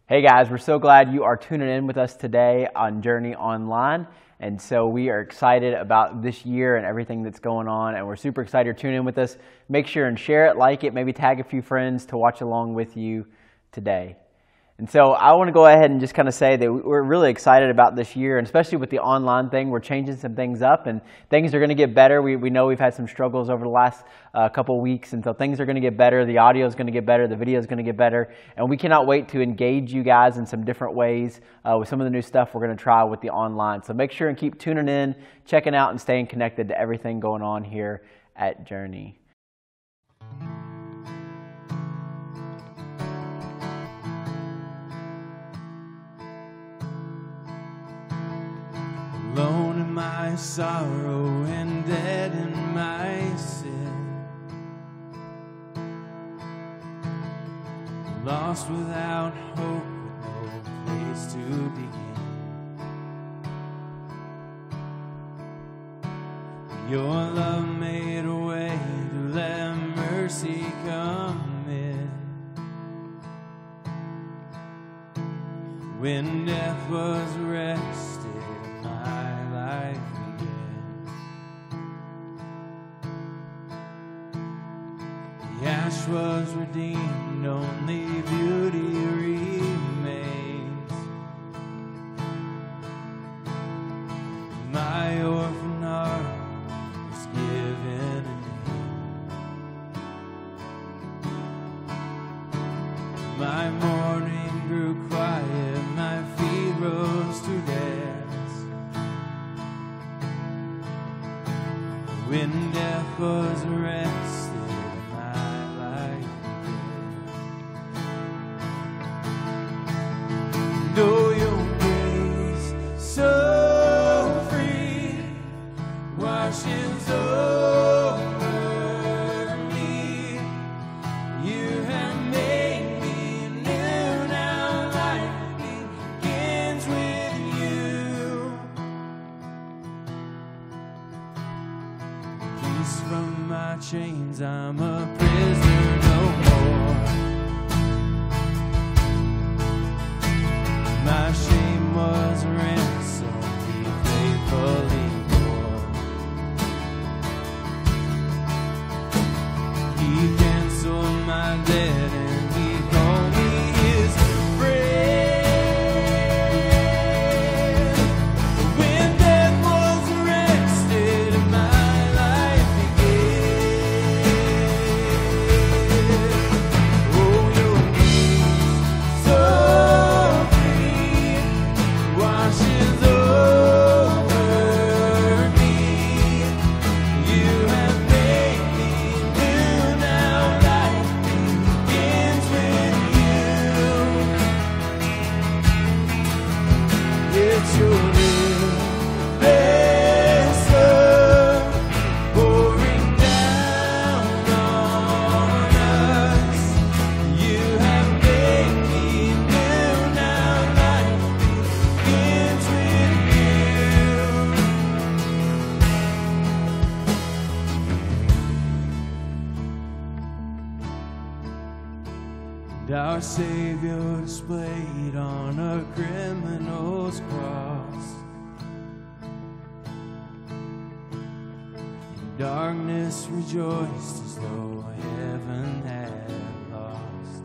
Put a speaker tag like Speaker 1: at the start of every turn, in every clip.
Speaker 1: Hey guys, we're so glad you are tuning in with us today on Journey Online. And so we are excited about this year and everything that's going on. And we're super excited you're tuning in with us. Make sure and share it, like it, maybe tag a few friends to watch along with you today. And so I want to go ahead and just kind of say that we're really excited about this year, and especially with the online thing. We're changing some things up, and things are going to get better. We know we've had some struggles over the last couple of weeks, and so things are going to get better. The audio is going to get better. The video is going to get better. And we cannot wait to engage you guys in some different ways with some of the new stuff we're going to try with the online. So make sure and keep tuning in, checking out, and staying connected to everything going on here at Journey.
Speaker 2: Alone in my sorrow and dead in my sin, lost without hope, with no place to begin. Your love made a way to let mercy come in. When death was arrested, my life began. The ash was redeemed, only beauty remains. My orphan heart was given a name. My mourning grew quiet, my feet rose to dance. When death was arrested, my life began. Know your grace so free washes over me. You have made me new. Now life begins with you. Peace from my chains, I'm a prisoner no more. My shame was ransomed, he faithfully bore. He canceled my debt and he called me his friend. When death was arrested, my life began. Oh, your grace so free washes over me. You have made me new. Now life begins with you. It's your endless love pouring down on us. You have made me new. Now life begins with you. And our Savior displayed on a criminal's cross. Darkness rejoiced as though heaven had lost.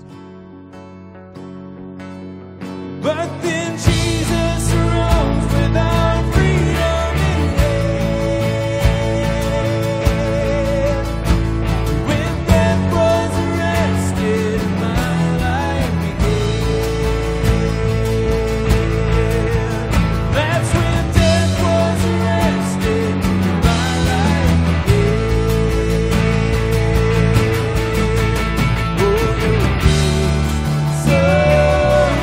Speaker 2: But then Jesus arose with our freedom in hand. When death was arrested, my life began. That's when death was arrested, my life began. Oh, your grace so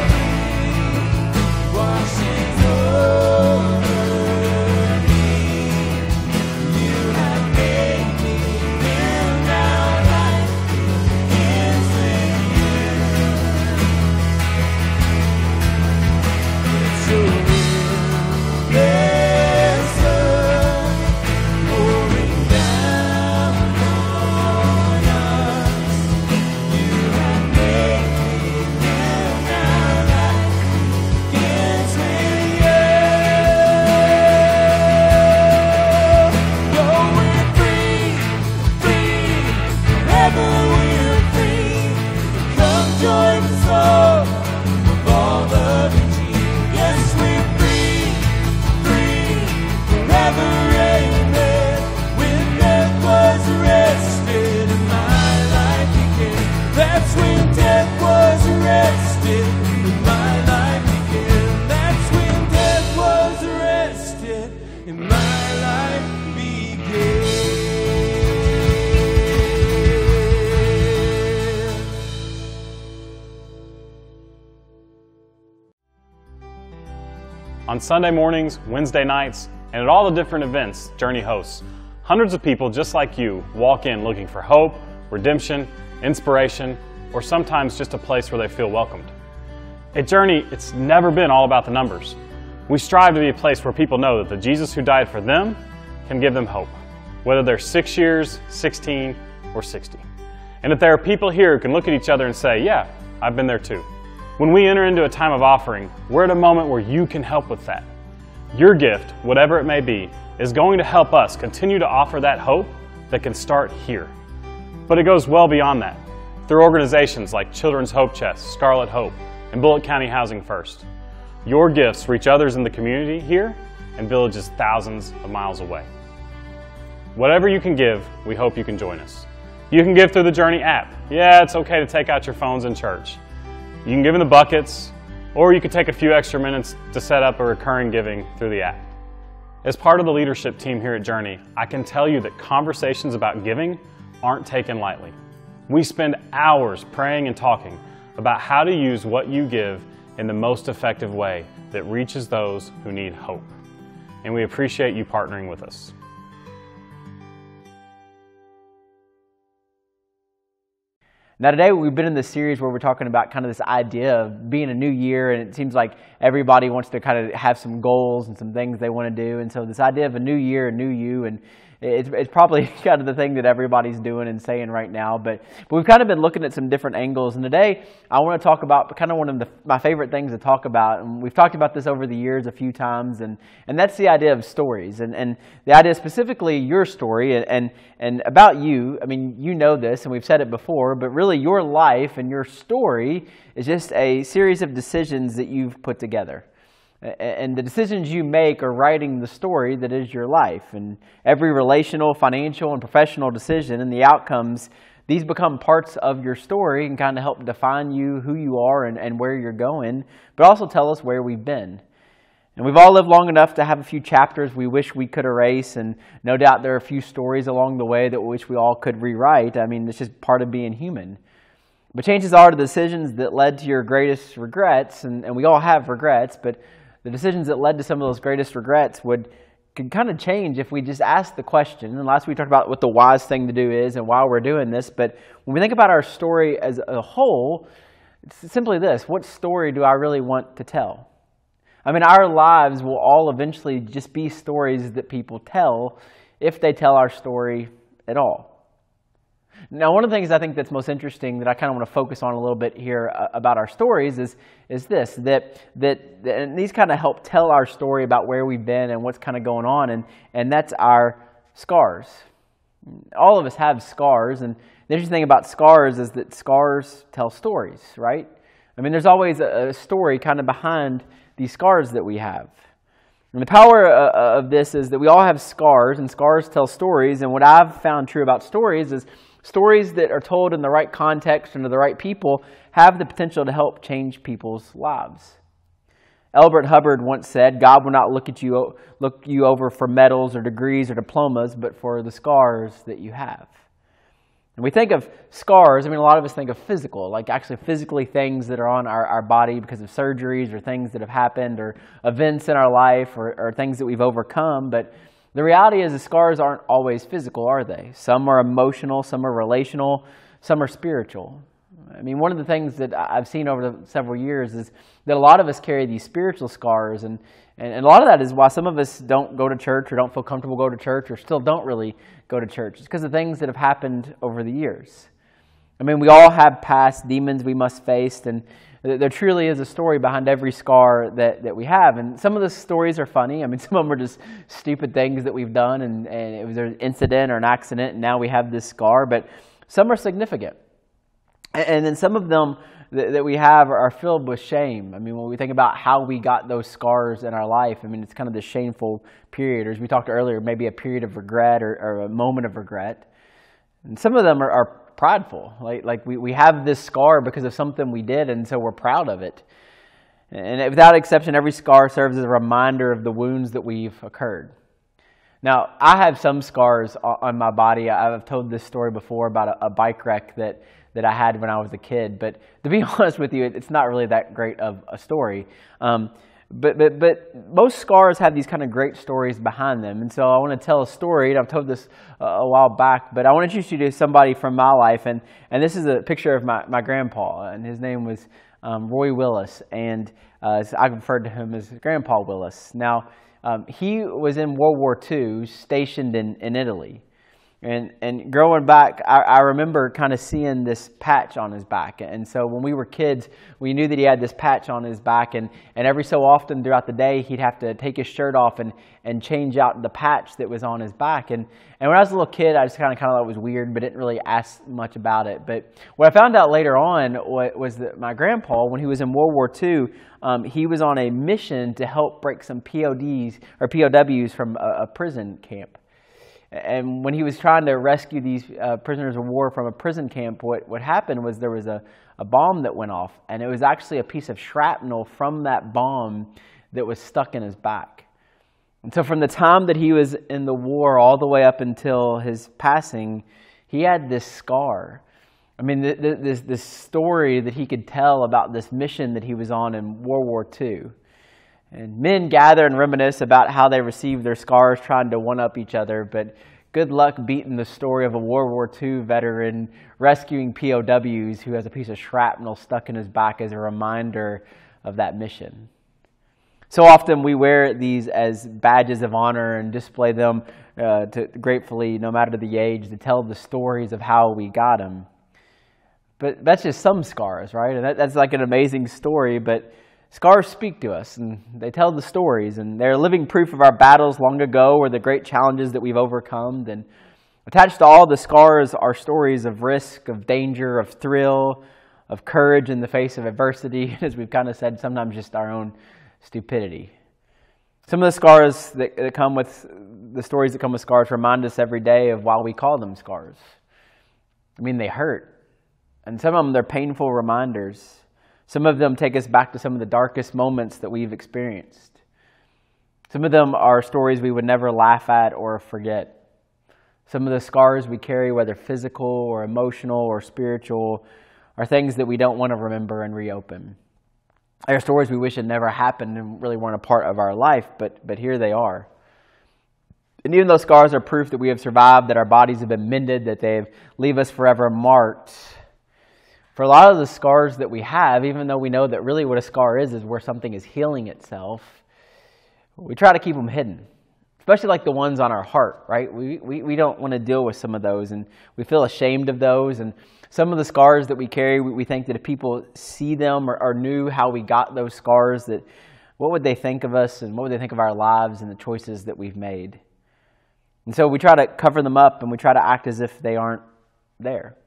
Speaker 2: free
Speaker 3: On Sunday mornings, Wednesday nights, and at all the different events Journey hosts, hundreds of people just like you walk in looking for hope, redemption, inspiration, or sometimes just a place where they feel welcomed. At Journey, it's never been all about the numbers. We strive to be a place where people know that the Jesus who died for them can give them hope, whether they're 6 years, 16, or 60. And that there are people here who can look at each other and say, yeah, I've been there too. When we enter into a time of offering, we're at a moment where you can help with that. Your gift, whatever it may be, is going to help us continue to offer that hope that can start here. But it goes well beyond that, through organizations like Children's Hope Chest, Scarlet Hope, and Bullitt County Housing First. Your gifts reach others in the community here and villages thousands of miles away. Whatever you can give, we hope you can join us. You can give through the Journey app. Yeah, it's okay to take out your phones in church. You can give in the buckets, or you could take a few extra minutes to set up a recurring giving through the app. As part of the leadership team here at Journey, I can tell you that conversations about giving aren't taken lightly. We spend hours praying and talking about how to use what you give in the most effective way that reaches those who need hope. And we appreciate you partnering with us.
Speaker 1: Now today we've been in this series where we're talking about kind of this idea of being a new year, and it seems like everybody wants to kind of have some goals and some things they want to do. And so this idea of a new year, a new you, and it's probably kind of the thing that everybody's doing and saying right now. But we've kind of been looking at some different angles. And today I want to talk about kind of one of my favorite things to talk about. And we've talked about this over the years a few times. And that's the idea of stories. And the idea specifically your story and about you. I mean, you know this and we've said it before, but really your life and your story is just a series of decisions that you've put together. And the decisions you make are writing the story that is your life. And every relational, financial, and professional decision and the outcomes, these become parts of your story and kind of help define you, who you are, and where you're going, but also tell us where we've been. And we've all lived long enough to have a few chapters we wish we could erase, and no doubt there are a few stories along the way that we wish we all could rewrite. I mean, it's just part of being human. But chances are the decisions that led to your greatest regrets, and we all have regrets, but the decisions that led to some of those greatest regrets could kind of change if we just ask the question. And last week we talked about what the wise thing to do is and why we're doing this. But when we think about our story as a whole, it's simply this: what story do I really want to tell? I mean, our lives will all eventually just be stories that people tell if they tell our story at all. Now, one of the things I think that's most interesting that I kind of want to focus on a little bit here about our stories is this, and these kind of help tell our story about where we've been and what's kind of going on, and that's our scars. All of us have scars, and the interesting thing about scars is that scars tell stories, right? I mean, there's always a story kind of behind these scars that we have. And the power of this is that we all have scars, and scars tell stories, and what I've found true about stories is stories that are told in the right context and to the right people have the potential to help change people's lives. Elbert Hubbard once said, "God will not look you over for medals or degrees or diplomas, but for the scars that you have." And we think of scars, I mean, a lot of us think of physical, like actually physically things that are on our body because of surgeries or things that have happened or events in our life or things that we've overcome. But the reality is the scars aren't always physical, are they? Some are emotional, some are relational, some are spiritual. I mean, one of the things that I've seen over the several years is that a lot of us carry these spiritual scars, and a lot of that is why some of us don't go to church or don't feel comfortable go to church or still don't really go to church. It's because of things that have happened over the years. I mean, we all have past demons we must face, and there truly is a story behind every scar that we have. And some of the stories are funny. I mean, some of them are just stupid things that we've done, and it was an incident or an accident, and now we have this scar. But some are significant. And then some of them that we have are filled with shame. I mean, when we think about how we got those scars in our life, I mean, it's kind of this shameful period, or as we talked earlier, maybe a period of regret or a moment of regret. And some of them are prideful. Like we have this scar because of something we did, and so we're proud of it. And without exception, every scar serves as a reminder of the wounds that we've occurred. Now, I have some scars on my body. I've told this story before about a bike wreck that I had when I was a kid. But to be honest with you, it's not really that great of a story. But most scars have these kind of great stories behind them. And so I want to tell a story, and I've told this a while back, but I want to introduce you to somebody from my life. And this is a picture of my grandpa, and his name was Roy Willis. And so I referred to him as Grandpa Willis. Now, he was in World War II, stationed in Italy. And growing back, I remember kind of seeing this patch on his back. And so when we were kids, we knew that he had this patch on his back. And every so often throughout the day, he'd have to take his shirt off and change out the patch that was on his back. And when I was a little kid, I just kind of thought it was weird, but didn't really ask much about it. But what I found out later on was that my grandpa, when he was in World War II, he was on a mission to help break some POWs from a prison camp. And when he was trying to rescue these prisoners of war from a prison camp, what happened was there was a bomb that went off, and it was actually a piece of shrapnel from that bomb that was stuck in his back. And so from the time that he was in the war all the way up until his passing, he had this scar. I mean, this story that he could tell about this mission that he was on in World War II. And men gather and reminisce about how they received their scars trying to one-up each other, but good luck beating the story of a World War II veteran rescuing POWs who has a piece of shrapnel stuck in his back as a reminder of that mission. So often we wear these as badges of honor and display them to gratefully, no matter the age, to tell the stories of how we got them. But that's just some scars, right? And that's like an amazing story, but scars speak to us, and they tell the stories, and they're living proof of our battles long ago or the great challenges that we've overcome. And attached to all the scars are stories of risk, of danger, of thrill, of courage in the face of adversity, as we've kind of said, sometimes just our own stupidity. Some of the scars that come with, the stories that come with scars remind us every day of why we call them scars. I mean, they hurt, and some of them, they're painful reminders. Some of them take us back to some of the darkest moments that we've experienced. Some of them are stories we would never laugh at or forget. Some of the scars we carry, whether physical or emotional or spiritual, are things that we don't want to remember and reopen. They're stories we wish had never happened and really weren't a part of our life, but here they are. And even though scars are proof that we have survived, that our bodies have been mended, that they leave us forever marked, for a lot of the scars that we have, even though we know that really what a scar is where something is healing itself, we try to keep them hidden, especially like the ones on our heart, right? We don't want to deal with some of those, and we feel ashamed of those. And some of the scars that we carry, we think that if people see them or knew how we got those scars, that what would they think of us and what would they think of our lives and the choices that we've made? And so we try to cover them up, and we try to act as if they aren't there.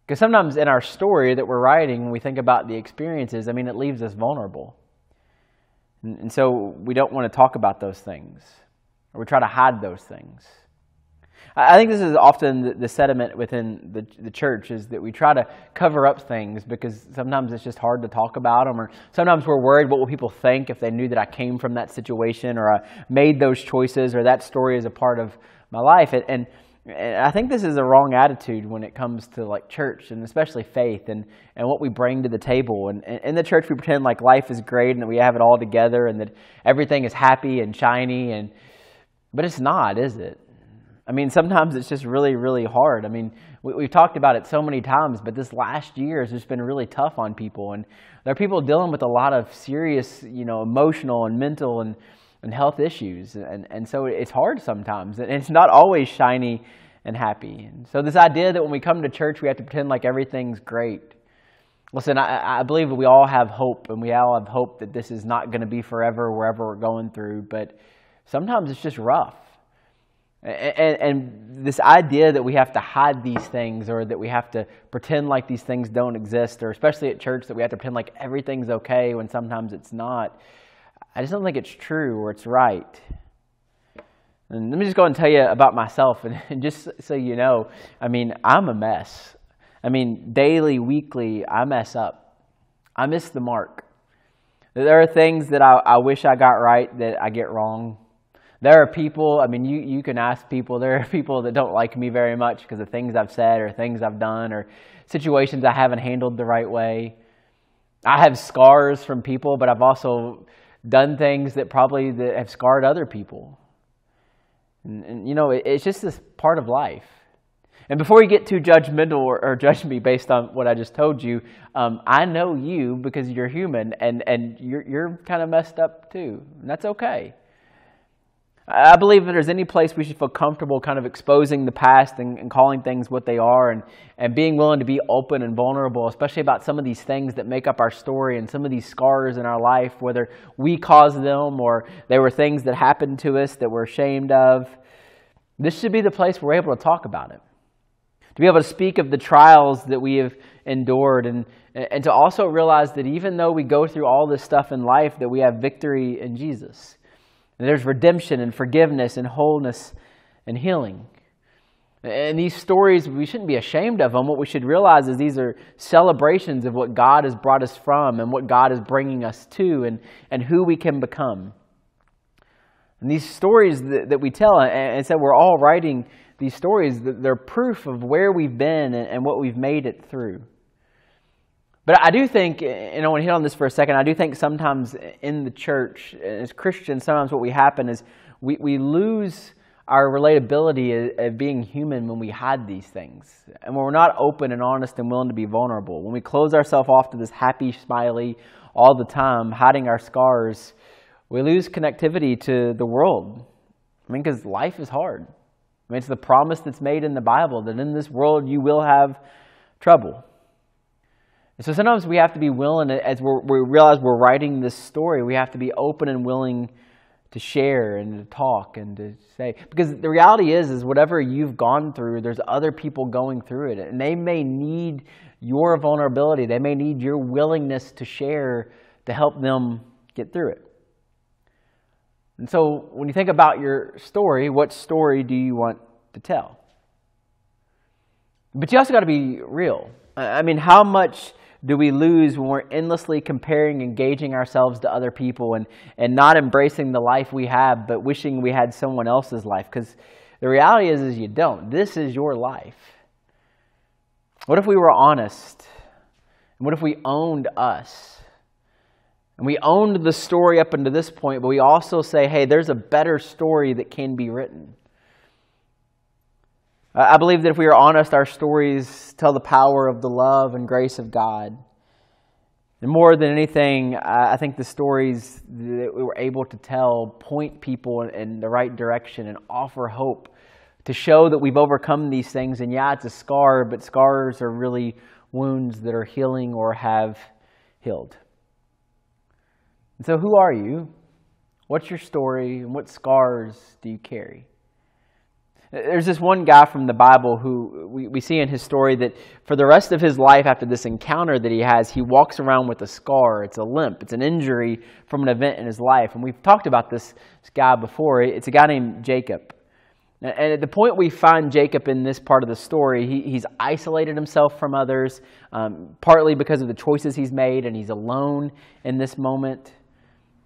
Speaker 1: Because sometimes in our story that we're writing, when we think about the experiences, I mean, it leaves us vulnerable. And so we don't want to talk about those things, or we try to hide those things. I think this is often the sentiment within the church, is that we try to cover up things because sometimes it's just hard to talk about them, or sometimes we're worried what will people think if they knew that I came from that situation, or I made those choices, or that story is a part of my life. And I think this is a wrong attitude when it comes to like church, and especially faith and what we bring to the table. And in the church, we pretend like life is great and that we have it all together and that everything is happy and shiny, but it's not, is it? I mean, sometimes it's just really, really hard. I mean, we've talked about it so many times, but this last year has just been really tough on people. And there are people dealing with a lot of serious, emotional and mental and health issues. And so it's hard sometimes. And it's not always shiny and happy. And so this idea that when we come to church, we have to pretend like everything's great. Listen, I believe that we all have hope, and we all have hope that this is not going to be forever, wherever we're going through. But sometimes it's just rough. And this idea that we have to hide these things, or that we have to pretend like these things don't exist, or especially at church that we have to pretend like everything's okay when sometimes it's not, I just don't think it's true or it's right. And let me just go and tell you about myself, and just so you know, I mean, I'm a mess. I mean, daily, weekly, I mess up. I miss the mark. There are things that I wish I got right that I get wrong. There are people, I mean, you can ask people, there are people that don't like me very much because of things I've said or things I've done or situations I haven't handled the right way. I have scars from people, but I've also done things that have scarred other people. And it's just this part of life. And before you get too judgmental or judge me based on what I just told you, I know you because you're human and you're kind of messed up too. And that's okay. I believe if there's any place we should feel comfortable kind of exposing the past and calling things what they are and being willing to be open and vulnerable, especially about some of these things that make up our story and some of these scars in our life, whether we caused them or they were things that happened to us that we're ashamed of. This should be the place where we're able to talk about it. To be able to speak of the trials that we have endured and to also realize that even though we go through all this stuff in life, that we have victory in Jesus. And there's redemption and forgiveness and wholeness and healing. And these stories, we shouldn't be ashamed of them. What we should realize is these are celebrations of what God has brought us from and what God is bringing us to and who we can become. And these stories that we tell, and so we're all writing these stories, they're proof of where we've been and what we've made it through. But I do think, and I want to hit on this for a second, I do think sometimes in the church, as Christians, sometimes what happen is we lose our relatability of being human when we hide these things. And when we're not open and honest and willing to be vulnerable. When we close ourselves off to this happy, smiley, all the time, hiding our scars, we lose connectivity to the world. I mean, because life is hard. I mean, it's the promise that's made in the Bible that in this world you will have trouble. And so sometimes we have to be willing, as we realize we're writing this story, we have to be open and willing to share and to talk and to say. Because the reality is whatever you've gone through, there's other people going through it. And they may need your vulnerability. They may need your willingness to share to help them get through it. And so when you think about your story, what story do you want to tell? But you also got to be real. I mean, how much do we lose when we're endlessly comparing, engaging ourselves to other people and not embracing the life we have, but wishing we had someone else's life? Because the reality is you don't. This is your life. What if we were honest? And what if we owned us? And we owned the story up until this point, but we also say, hey, there's a better story that can be written. I believe that if we are honest, our stories tell the power of the love and grace of God. And more than anything, I think the stories that we were able to tell point people in the right direction and offer hope to show that we've overcome these things. And yeah, it's a scar, but scars are really wounds that are healing or have healed. And so who are you? What's your story? And what scars do you carry? There's this one guy from the Bible who we see in his story that for the rest of his life after this encounter that he has, he walks around with a scar. It's a limp. It's an injury from an event in his life. And we've talked about this guy before. It's a guy named Jacob. And at the point we find Jacob in this part of the story, he's isolated himself from others, partly because of the choices he's made, and he's alone in this moment.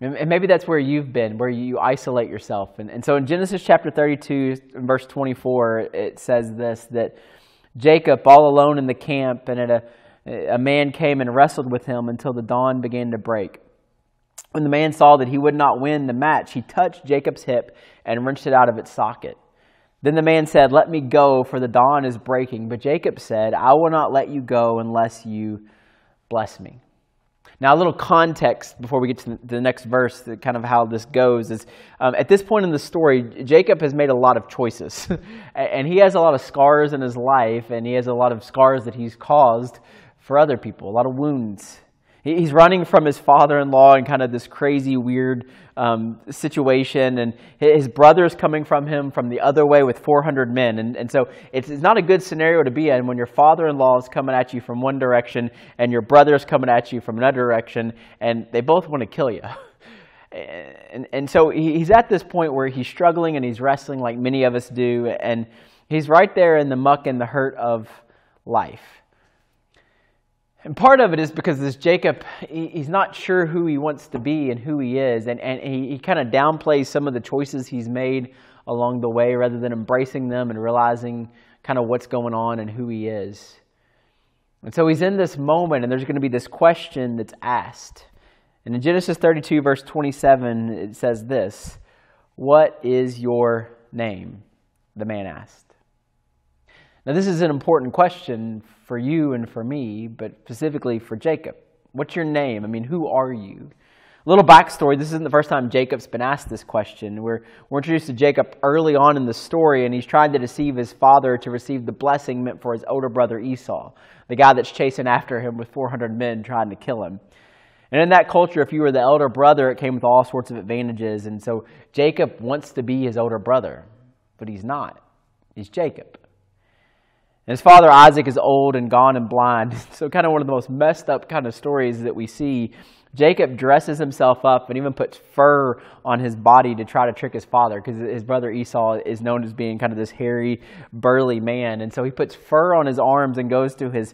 Speaker 1: And maybe that's where you've been, where you isolate yourself. And so in Genesis chapter 32, verse 24, it says this, that Jacob, all alone in the camp, and a man came and wrestled with him until the dawn began to break. When the man saw that he would not win the match, he touched Jacob's hip and wrenched it out of its socket. Then the man said, "Let me go, for the dawn is breaking." But Jacob said, "I will not let you go unless you bless me." Now, a little context before we get to the next verse, kind of how this goes, is at this point in the story, Jacob has made a lot of choices. And he has a lot of scars in his life, and he has a lot of scars that he's caused for other people, a lot of wounds. He's running from his father-in-law in kind of this crazy, weird situation, and his brother's coming from him from the other way with 400 men. And so it's not a good scenario to be in when your father-in-law is coming at you from one direction and your brother's coming at you from another direction, and they both want to kill you. And so he's at this point where he's struggling and he's wrestling like many of us do, and he's right there in the muck and the hurt of life. And part of it is because this Jacob, he's not sure who he wants to be and who he is. And he kind of downplays some of the choices he's made along the way rather than embracing them and realizing kind of what's going on and who he is. And so he's in this moment, and there's going to be this question that's asked. And in Genesis 32, verse 27, it says this, "What is your name?" the man asked. Now, this is an important question for you and for me, but specifically for Jacob. What's your name? I mean, who are you? A little backstory. This isn't the first time Jacob's been asked this question. We're introduced to Jacob early on in the story, and he's trying to deceive his father to receive the blessing meant for his older brother Esau, the guy that's chasing after him with 400 men trying to kill him. And in that culture, if you were the elder brother, it came with all sorts of advantages. And so Jacob wants to be his older brother, but he's not. He's Jacob. And his father Isaac is old and gone and blind. So kind of one of the most messed up kind of stories that we see. Jacob dresses himself up and even puts fur on his body to try to trick his father, because his brother Esau is known as being kind of this hairy, burly man. And so he puts fur on his arms and goes to his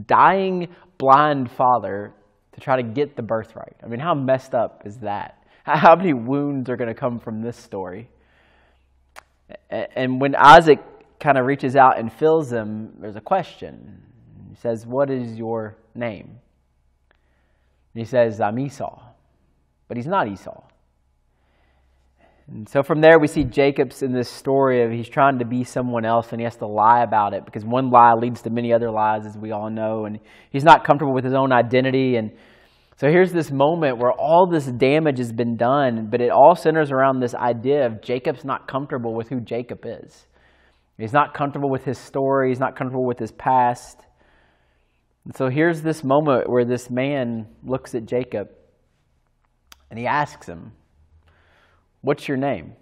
Speaker 1: dying, blind father to try to get the birthright. I mean, how messed up is that? How many wounds are going to come from this story? And when Isaac kind of reaches out and fills him, there's a question. He says, "What is your name?" And he says, "I'm Esau." But he's not Esau. And so from there we see Jacob's in this story of he's trying to be someone else, and he has to lie about it, because one lie leads to many other lies, as we all know. And he's not comfortable with his own identity. And so here's this moment where all this damage has been done, but it all centers around this idea of Jacob's not comfortable with who Jacob is. He's not comfortable with his story. He's not comfortable with his past. And so here's this moment where this man looks at Jacob and he asks him, "What's your name?"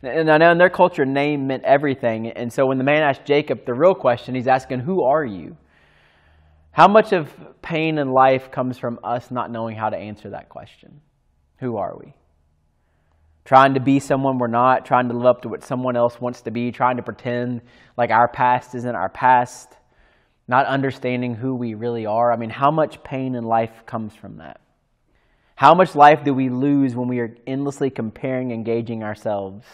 Speaker 1: And I know in their culture, name meant everything. And so when the man asked Jacob the real question, he's asking, "Who are you?" How much of pain in life comes from us not knowing how to answer that question? Who are we? Trying to be someone we're not, trying to live up to what someone else wants to be, trying to pretend like our past isn't our past, not understanding who we really are. I mean, how much pain in life comes from that? How much life do we lose when we are endlessly comparing and gauging ourselves?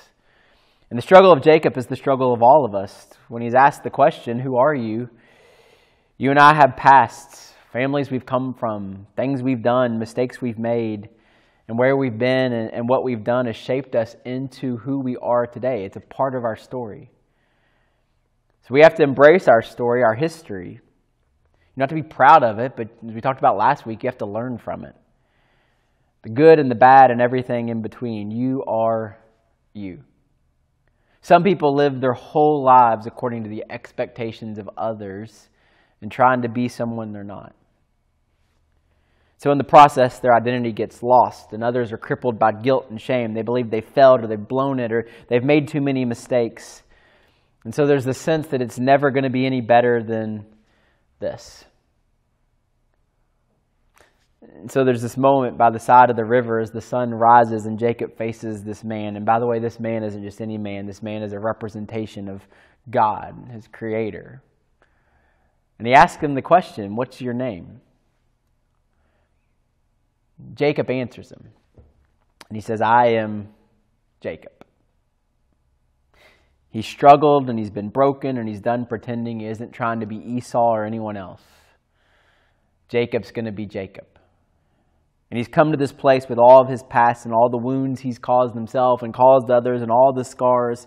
Speaker 1: And the struggle of Jacob is the struggle of all of us. When he's asked the question, "Who are you?" You and I have pasts, families we've come from, things we've done, mistakes we've made, and where we've been and what we've done has shaped us into who we are today. It's a part of our story. So we have to embrace our story, our history. You don't have to be proud of it, but as we talked about last week, you have to learn from it. The good and the bad and everything in between. You are you. Some people live their whole lives according to the expectations of others and trying to be someone they're not. So in the process, their identity gets lost, and others are crippled by guilt and shame. They believe they failed, or they've blown it, or they've made too many mistakes. And so there's this sense that it's never going to be any better than this. And so there's this moment by the side of the river as the sun rises and Jacob faces this man. And by the way, this man isn't just any man. This man is a representation of God, his creator. And he asks him the question, "What's your name?" Jacob answers him. And he says, "I am Jacob." He's struggled and he's been broken and he's done pretending. He isn't trying to be Esau or anyone else. Jacob's going to be Jacob. And he's come to this place with all of his past and all the wounds he's caused himself and caused others and all the scars.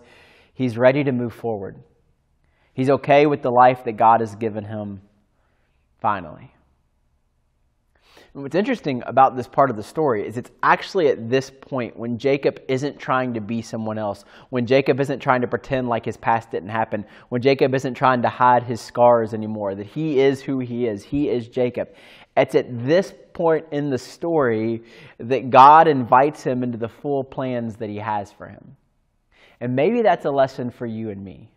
Speaker 1: He's ready to move forward. He's okay with the life that God has given him finally. And what's interesting about this part of the story is it's actually at this point when Jacob isn't trying to be someone else, when Jacob isn't trying to pretend like his past didn't happen, when Jacob isn't trying to hide his scars anymore, that he is who he is. He is Jacob. It's at this point in the story that God invites him into the full plans that he has for him. And maybe that's a lesson for you and me.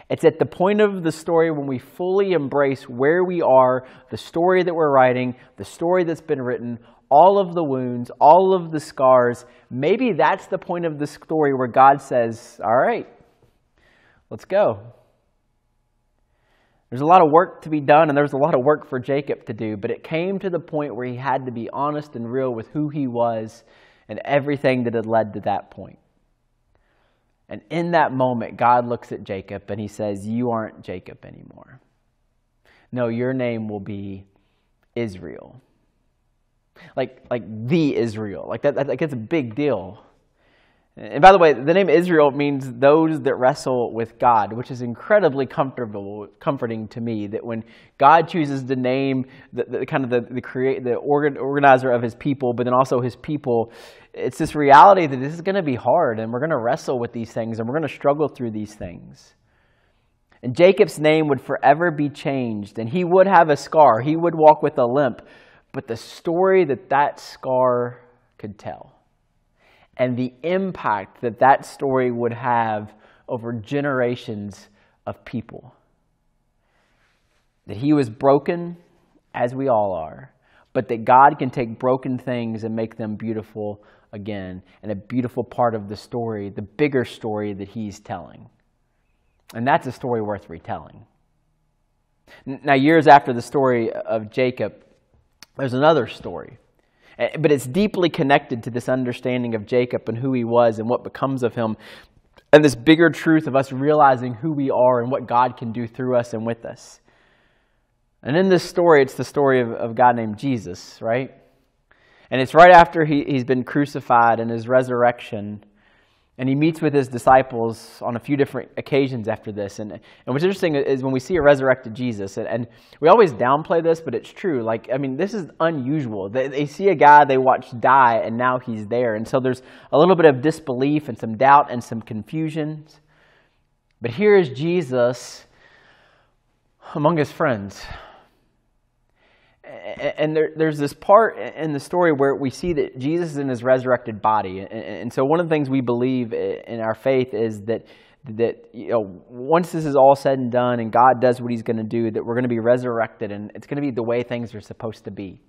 Speaker 1: It's at the point of the story when we fully embrace where we are, the story that we're writing, the story that's been written, all of the wounds, all of the scars. Maybe that's the point of the story where God says, "All right, let's go." There's a lot of work to be done, and there was a lot of work for Jacob to do, but it came to the point where he had to be honest and real with who he was and everything that had led to that point. And in that moment, God looks at Jacob and he says, "You aren't Jacob anymore." No, your name will be Israel. Like the Israel. Like that's a big deal. And by the way, the name Israel means those that wrestle with God, which is incredibly comforting to me, that when God chooses to name the organizer of his people, but then also his people, it's this reality that this is going to be hard, and we're going to wrestle with these things, and we're going to struggle through these things. And Jacob's name would forever be changed, and he would have a scar. He would walk with a limp, but the story that scar could tell, and the impact that story would have over generations of people. That he was broken, as we all are, but that God can take broken things and make them beautiful again, and a beautiful part of the story, the bigger story that he's telling. And that's a story worth retelling. Now, years after the story of Jacob, there's another story. But it's deeply connected to this understanding of Jacob and who he was and what becomes of him, and this bigger truth of us realizing who we are and what God can do through us and with us. And in this story, it's the story of a guy named Jesus, right? And it's right after he's been crucified and his resurrection. And he meets with his disciples on a few different occasions after this. And what's interesting is when we see a resurrected Jesus, and we always downplay this, but it's true. This is unusual. They see a guy they watch die, and now he's there. And so there's a little bit of disbelief and some doubt and some confusion. But here is Jesus among his friends. And there's this part in the story where we see that Jesus is in his resurrected body. And so one of the things we believe in our faith is that once this is all said and done and God does what he's going to do, that we're going to be resurrected and it's going to be the way things are supposed to be.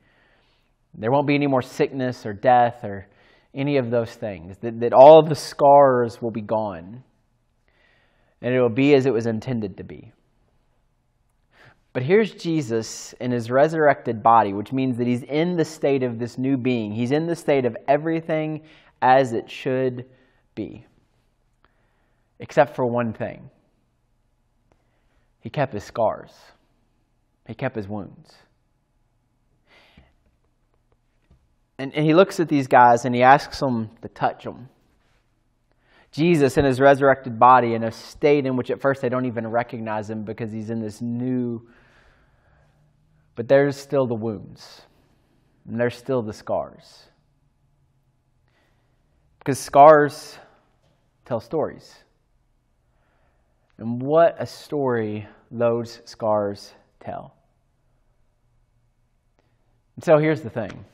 Speaker 1: There won't be any more sickness or death or any of those things. That all of the scars will be gone. And it will be as it was intended to be. But here's Jesus in his resurrected body, which means that he's in the state of this new being. He's in the state of everything as it should be. Except for one thing. He kept his scars. He kept his wounds. And he looks at these guys and he asks them to touch them. Jesus in his resurrected body in a state in which at first they don't even recognize him because he's in this new... But there's still the wounds. And there's still the scars. Because scars tell stories. And what a story those scars tell. And so here's the thing.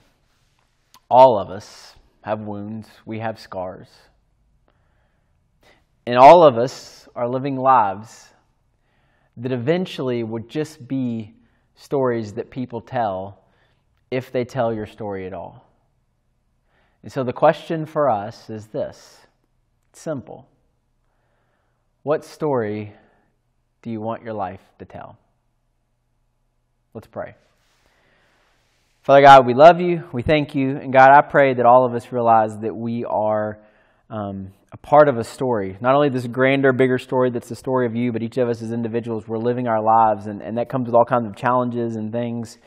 Speaker 1: All of us have wounds. We have scars. And all of us are living lives that eventually would just be stories that people tell if they tell your story at all. And so the question for us is this. It's simple. What story do you want your life to tell? Let's pray. Father God, we love you. We thank you. And God, I pray that all of us realize that we are a part of a story. Not only this grander, bigger story that's the story of you, but each of us as individuals, we're living our lives, and that comes with all kinds of challenges and things.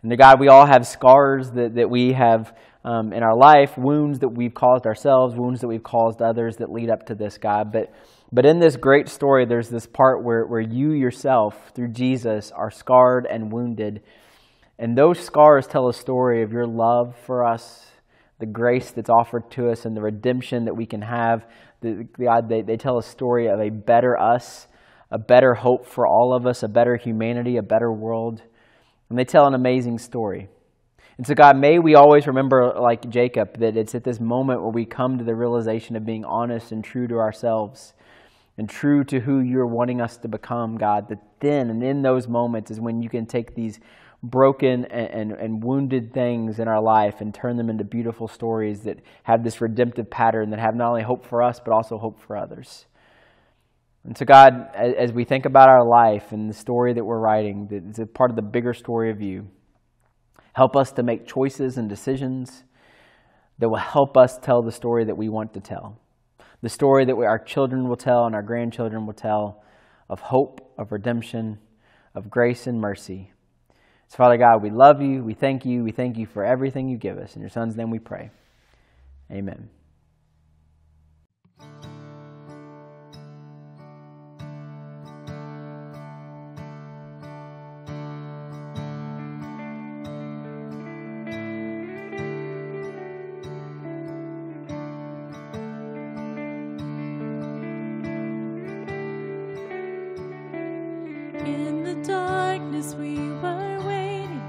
Speaker 1: And God, we all have scars that we have in our life, wounds that we've caused ourselves, wounds that we've caused others that lead up to this, God. But in this great story, there's this part where you yourself, through Jesus, are scarred and wounded. And those scars tell a story of your love for us, the grace that's offered to us and the redemption that we can have. God, they tell a story of a better us, a better hope for all of us, a better humanity, a better world. And they tell an amazing story. And so God, may we always remember, like Jacob, that it's at this moment where we come to the realization of being honest and true to ourselves and true to who you're wanting us to become, God, that then and in those moments is when you can take these broken and wounded things in our life and turn them into beautiful stories that have this redemptive pattern that have not only hope for us but also hope for others. And so God, as we think about our life and the story that we're writing, that it's a part of the bigger story of you, help us to make choices and decisions that will help us tell the story that we want to tell. The story that our children will tell and our grandchildren will tell of hope, of redemption, of grace and mercy. So, Father God, we love you. We thank you. We thank you for everything you give us. In your Son's name we pray. Amen.
Speaker 4: In the darkness we were waiting,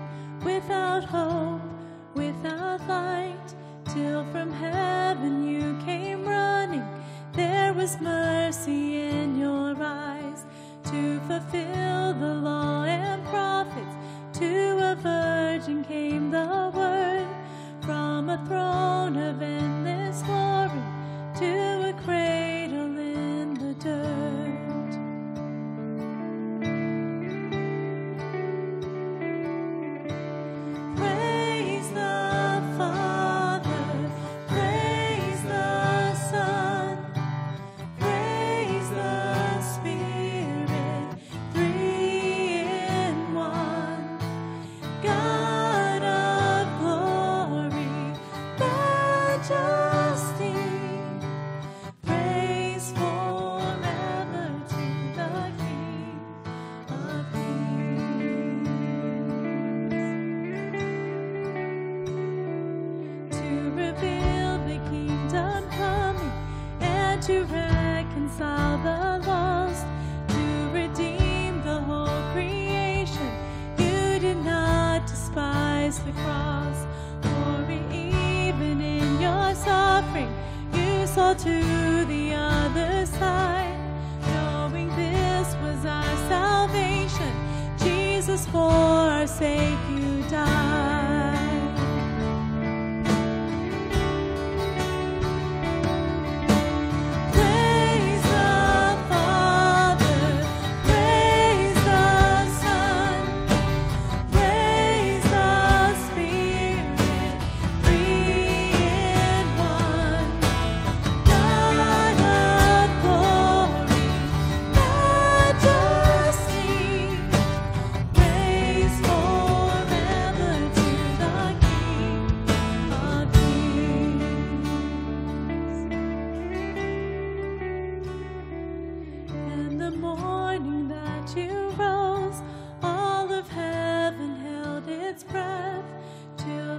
Speaker 4: without hope, without light, till from heaven you came running. There was mercy in your eyes to fulfill the law and prophets. To a virgin came the word, from a throne of endless glory to a cradle in the dirt. To reconcile the lost, to redeem the whole creation. You did not despise the cross, or even in your suffering, you saw to the other side. Knowing this was our salvation, Jesus, for our sake you died.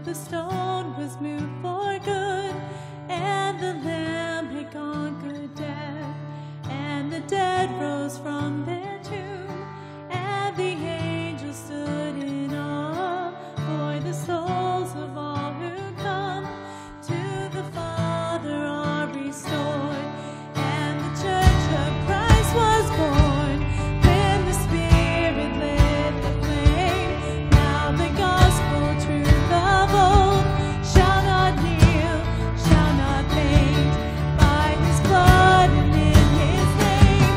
Speaker 4: The stone was moved for good, and the Lamb had conquered death, and the dead rose from their tomb, and the angels stood in awe, for the souls of all who come to the Father are restored, and the Church of Christ was born when the Spirit lit the flame. Now the gospel truth of old shall not kneel, shall not faint. By his blood and in his name,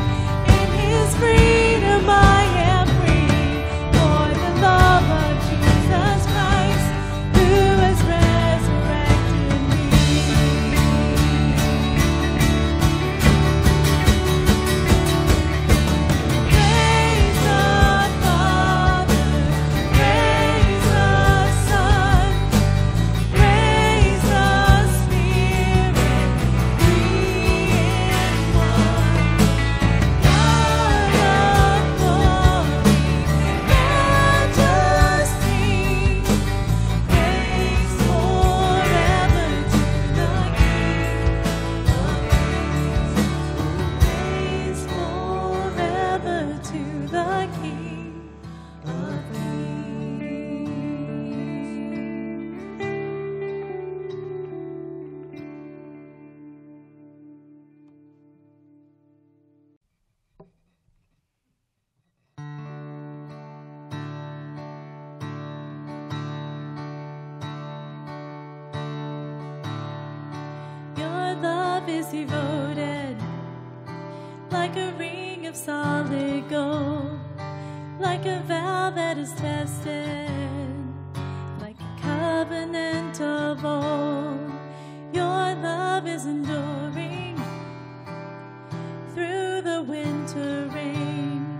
Speaker 4: in his freedom I am free. For the love of Jesus Christ, who has resurrected me. Praise the Father, praise the Son, praise the Spirit, three in one. God of glory, majesty, praise forever to the King of Kings. Praise forever to the King of Kings. Your love is devoted, like a ring of solid gold, like a vow that is tested, like a covenant of old. Your love is enduring through the winter rain,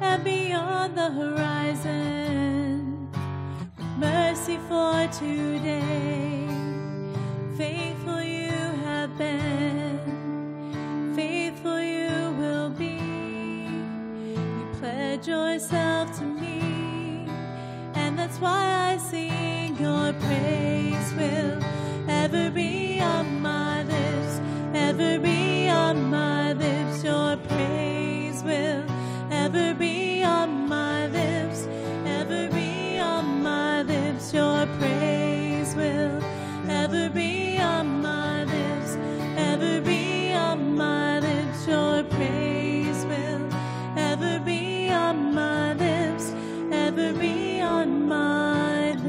Speaker 4: and beyond the horizon. Faithful you have been, faithful you will be. You pledge yourself to me, and that's why I sing. Your praise will ever be on my lips, ever be on my lips. Your praise will ever be on my lips, ever be on my lips. Your praise will ever be on my lips, ever be on my lips. Your praise will ever be on my lips, ever be on my lips.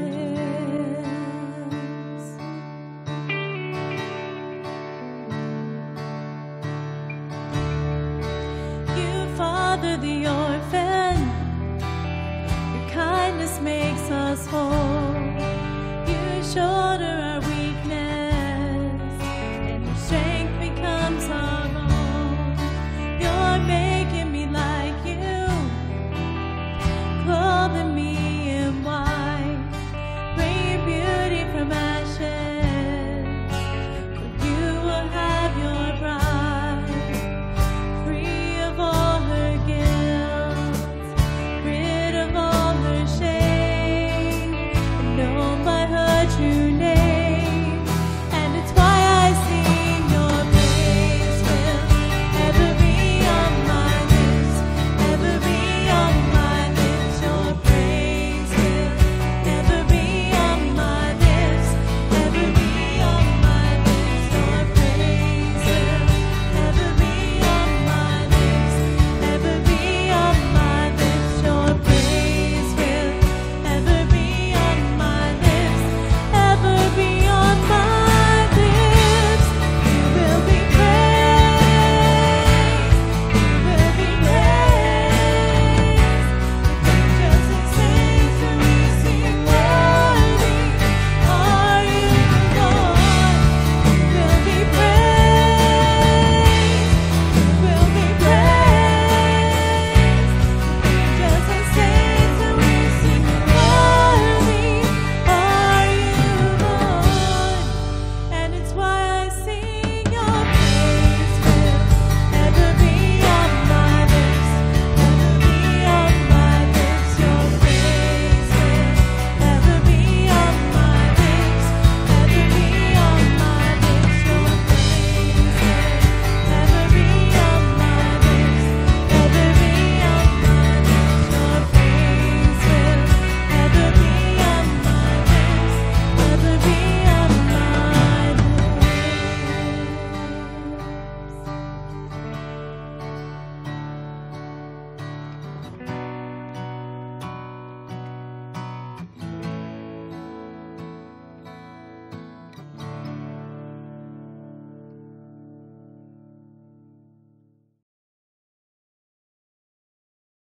Speaker 4: You father the orphan,